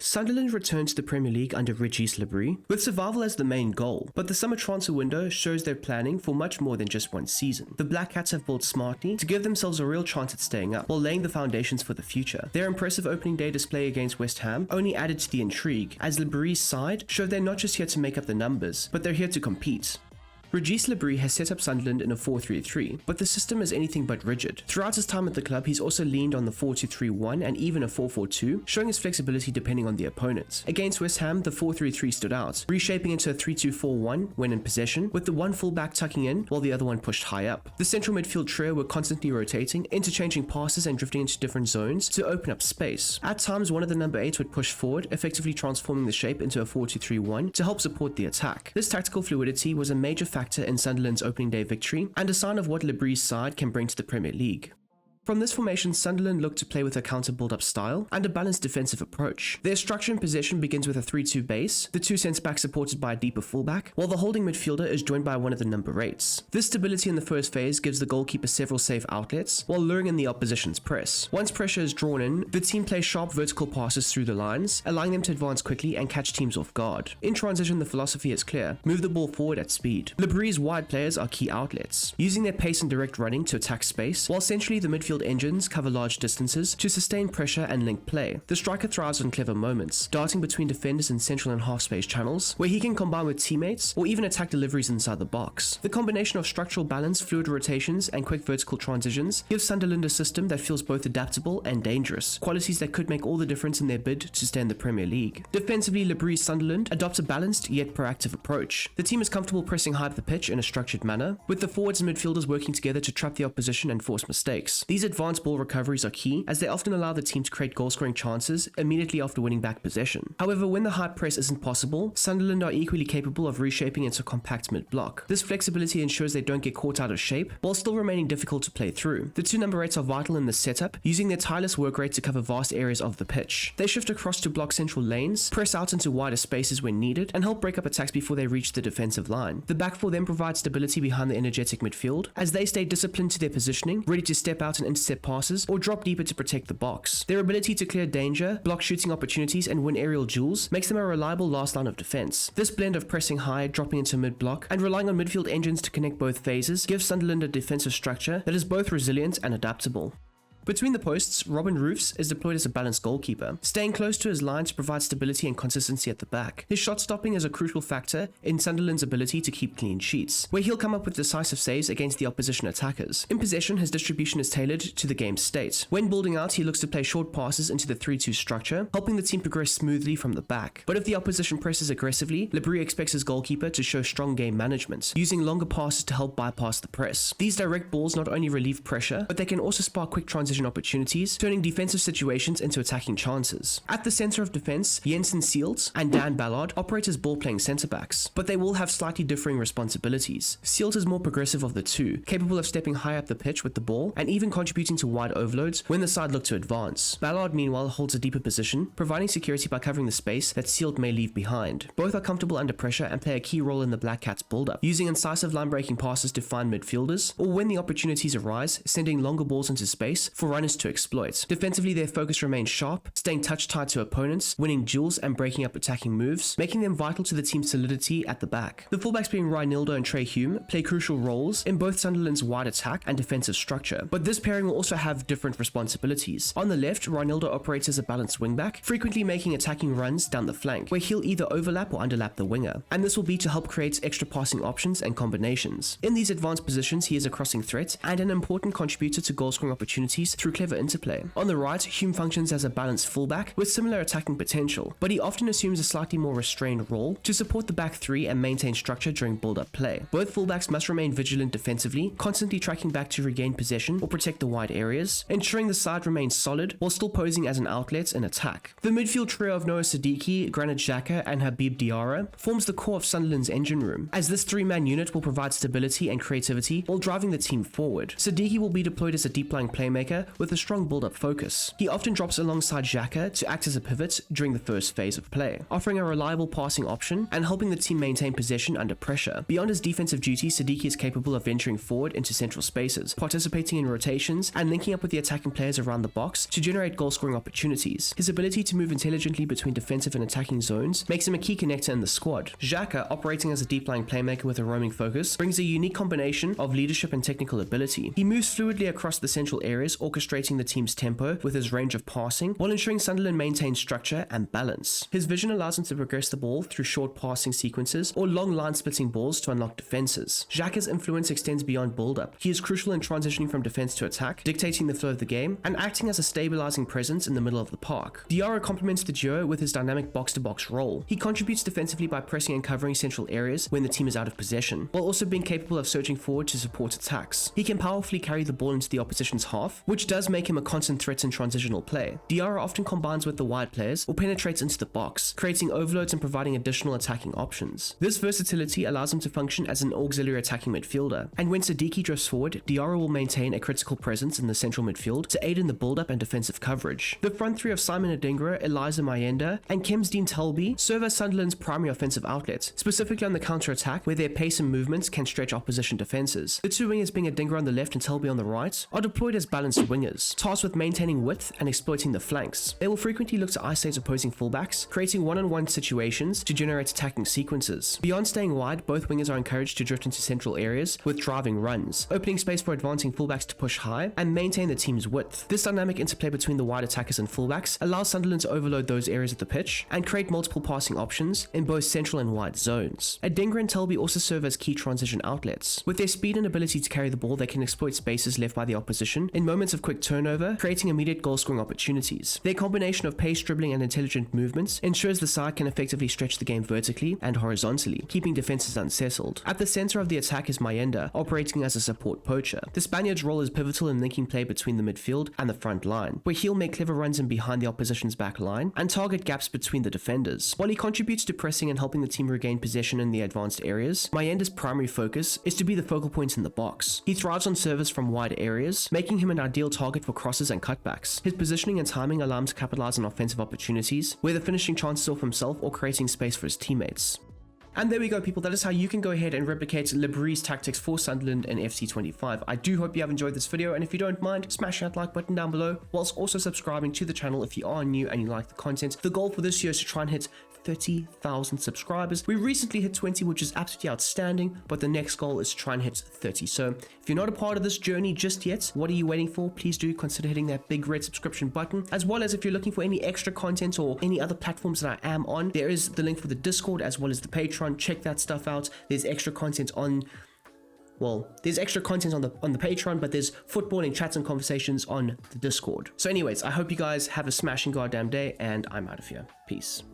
Sunderland returned to the Premier League under Régis Le Bris, with survival as the main goal, but the summer transfer window shows they're planning for much more than just one season. The Black Cats have built smartly to give themselves a real chance at staying up, while laying the foundations for the future. Their impressive opening day display against West Ham only added to the intrigue, as Le Bris' side showed they're not just here to make up the numbers, but they're here to compete. Régis Le Bris has set up Sunderland in a 4-3-3, but the system is anything but rigid. Throughout his time at the club, he's also leaned on the 4-2-3-1 and even a 4-4-2, showing his flexibility depending on the opponent. Against West Ham, the 4-3-3 stood out, reshaping into a 3-2-4-1 when in possession, with the one fullback tucking in while the other one pushed high up. The central midfield trio were constantly rotating, interchanging passes and drifting into different zones to open up space. At times, one of the number 8s would push forward, effectively transforming the shape into a 4-2-3-1 to help support the attack. This tactical fluidity was a major factor in Sunderland's opening day victory, and a sign of what Le Bris' side can bring to the Premier League. From this formation, Sunderland looked to play with a counter build-up style and a balanced defensive approach. Their structure and possession begins with a 3-2 base, the two centre-backs supported by a deeper fullback, while the holding midfielder is joined by one of the number 8s. This stability in the first phase gives the goalkeeper several safe outlets, while luring in the opposition's press. Once pressure is drawn in, the team plays sharp vertical passes through the lines, allowing them to advance quickly and catch teams off guard. In transition, the philosophy is clear: move the ball forward at speed. Le Bris' wide players are key outlets, using their pace and direct running to attack space, while centrally the midfield engines cover large distances to sustain pressure and link play. The striker thrives on clever moments, darting between defenders in central and half space channels, where he can combine with teammates or even attack deliveries inside the box. The combination of structural balance, fluid rotations, and quick vertical transitions gives Sunderland a system that feels both adaptable and dangerous, qualities that could make all the difference in their bid to stay in the Premier League. Defensively, Le Bris' Sunderland adopts a balanced yet proactive approach. The team is comfortable pressing high up the pitch in a structured manner, with the forwards and midfielders working together to trap the opposition and force mistakes. These advanced ball recoveries are key, as they often allow the team to create goal-scoring chances immediately after winning back possession. However, when the high press isn't possible, Sunderland are equally capable of reshaping into a compact mid-block. This flexibility ensures they don't get caught out of shape, while still remaining difficult to play through. The two number 8s are vital in this setup, using their tireless work rate to cover vast areas of the pitch. They shift across to block central lanes, press out into wider spaces when needed, and help break up attacks before they reach the defensive line. The back four then provides stability behind the energetic midfield, as they stay disciplined to their positioning, ready to step out and intercept passes or drop deeper to protect the box. Their ability to clear danger, block shooting opportunities, and win aerial duels makes them a reliable last line of defense. This blend of pressing high, dropping into mid-block, and relying on midfield engines to connect both phases gives Sunderland a defensive structure that is both resilient and adaptable. Between the posts, Robin Roofs is deployed as a balanced goalkeeper, staying close to his line to provide stability and consistency at the back. His shot stopping is a crucial factor in Sunderland's ability to keep clean sheets, where he'll come up with decisive saves against the opposition attackers. In possession, his distribution is tailored to the game's state. When building out, he looks to play short passes into the 3-2 structure, helping the team progress smoothly from the back. But if the opposition presses aggressively, Le Bris expects his goalkeeper to show strong game management, using longer passes to help bypass the press. These direct balls not only relieve pressure, but they can also spark quick transition opportunities, turning defensive situations into attacking chances. At the center of defense, Jensen Seelt and Dan Ballard operate as ball-playing centre-backs, but they will have slightly differing responsibilities. Seelt is more progressive of the two, capable of stepping high up the pitch with the ball and even contributing to wide overloads when the side look to advance. Ballard, meanwhile, holds a deeper position, providing security by covering the space that Seelt may leave behind. Both are comfortable under pressure and play a key role in the Black Cats' build-up, using incisive line-breaking passes to find midfielders, or when the opportunities arise, sending longer balls into space for runners to exploit. Defensively, their focus remains sharp, staying touch-tight to opponents, winning duels and breaking up attacking moves, making them vital to the team's solidity at the back. The fullbacks being Reinildo and Trey Hume play crucial roles in both Sunderland's wide attack and defensive structure, but this pairing will also have different responsibilities. On the left, Reinildo operates as a balanced wingback, frequently making attacking runs down the flank, where he'll either overlap or underlap the winger, and this will be to help create extra passing options and combinations. In these advanced positions, he is a crossing threat and an important contributor to goal-scoring opportunities through clever interplay. On the right, Hume functions as a balanced fullback with similar attacking potential, but he often assumes a slightly more restrained role to support the back three and maintain structure during build-up play. Both fullbacks must remain vigilant defensively, constantly tracking back to regain possession or protect the wide areas, ensuring the side remains solid while still posing as an outlet in attack. The midfield trio of Noah Siddiqui, Granit Xhaka, and Habib Diarra forms the core of Sunderland's engine room, as this three-man unit will provide stability and creativity while driving the team forward. Siddiqui will be deployed as a deep-lying playmaker, striker with a strong build-up focus. He often drops alongside Xhaka to act as a pivot during the first phase of play, offering a reliable passing option and helping the team maintain possession under pressure. Beyond his defensive duties, Siddiqui is capable of venturing forward into central spaces, participating in rotations, and linking up with the attacking players around the box to generate goal-scoring opportunities. His ability to move intelligently between defensive and attacking zones makes him a key connector in the squad. Xhaka, operating as a deep-lying playmaker with a roaming focus, brings a unique combination of leadership and technical ability. He moves fluidly across the central areas, orchestrating the team's tempo with his range of passing, while ensuring Sunderland maintains structure and balance. His vision allows him to progress the ball through short passing sequences or long line-splitting balls to unlock defenses. Xhaka's influence extends beyond build-up. He is crucial in transitioning from defense to attack, dictating the flow of the game, and acting as a stabilizing presence in the middle of the park. Diarra complements the duo with his dynamic box-to-box role. He contributes defensively by pressing and covering central areas when the team is out of possession, while also being capable of surging forward to support attacks. He can powerfully carry the ball into the opposition's half, which does make him a constant threat in transitional play. Diarra often combines with the wide players or penetrates into the box, creating overloads and providing additional attacking options. This versatility allows him to function as an auxiliary attacking midfielder, and when Siddiqui drifts forward, Diarra will maintain a critical presence in the central midfield to aid in the build-up and defensive coverage. The front three of Simon Adingra, Eliza Mayenda, and Kemsdean Telby serve as Sunderland's primary offensive outlets, specifically on the counter-attack where their pace and movements can stretch opposition defenses. The two wingers, being Adingra on the left and Telby on the right, are deployed as balanced wingers, tasked with maintaining width and exploiting the flanks. They will frequently look to isolate opposing fullbacks, creating one-on-one situations to generate attacking sequences. Beyond staying wide, both wingers are encouraged to drift into central areas with driving runs, opening space for advancing fullbacks to push high and maintain the team's width. This dynamic interplay between the wide attackers and fullbacks allows Sunderland to overload those areas of the pitch and create multiple passing options in both central and wide zones. Adingra and Telby also serve as key transition outlets. With their speed and ability to carry the ball, they can exploit spaces left by the opposition in moments of quick turnover, creating immediate goal-scoring opportunities. Their combination of pace, dribbling, and intelligent movements ensures the side can effectively stretch the game vertically and horizontally, keeping defenses unsettled. At the center of the attack is Mayenda, operating as a support poacher. The Spaniard's role is pivotal in linking play between the midfield and the front line, where he'll make clever runs in behind the opposition's back line and target gaps between the defenders. While he contributes to pressing and helping the team regain possession in the advanced areas, Mayenda's primary focus is to be the focal point in the box. He thrives on service from wide areas, making him an ideal target for crosses and cutbacks. His positioning and timing allow him to capitalize on offensive opportunities, whether finishing chances off himself or creating space for his teammates. And there we go, people. That is how you can go ahead and replicate Le Bris' tactics for Sunderland in FC 25. I do hope you have enjoyed this video, and if you don't mind, smash that like button down below, whilst also subscribing to the channel if you are new and you like the content. The goal for this year is to try and hit 30,000 subscribers. We recently hit 20, which is absolutely outstanding, but the next goal is to try and hit 30. So if you're not a part of this journey just yet, what are you waiting for? Please do consider hitting that big red subscription button, as well as if you're looking for any extra content or any other platforms that I am on, there is the link for the Discord as well as the Patreon. Check that stuff out. There's extra content on there's extra content on the Patreon, but there's footballing chats and conversations on the Discord. So anyways, I hope you guys have a smashing goddamn day, and I'm out of here. Peace.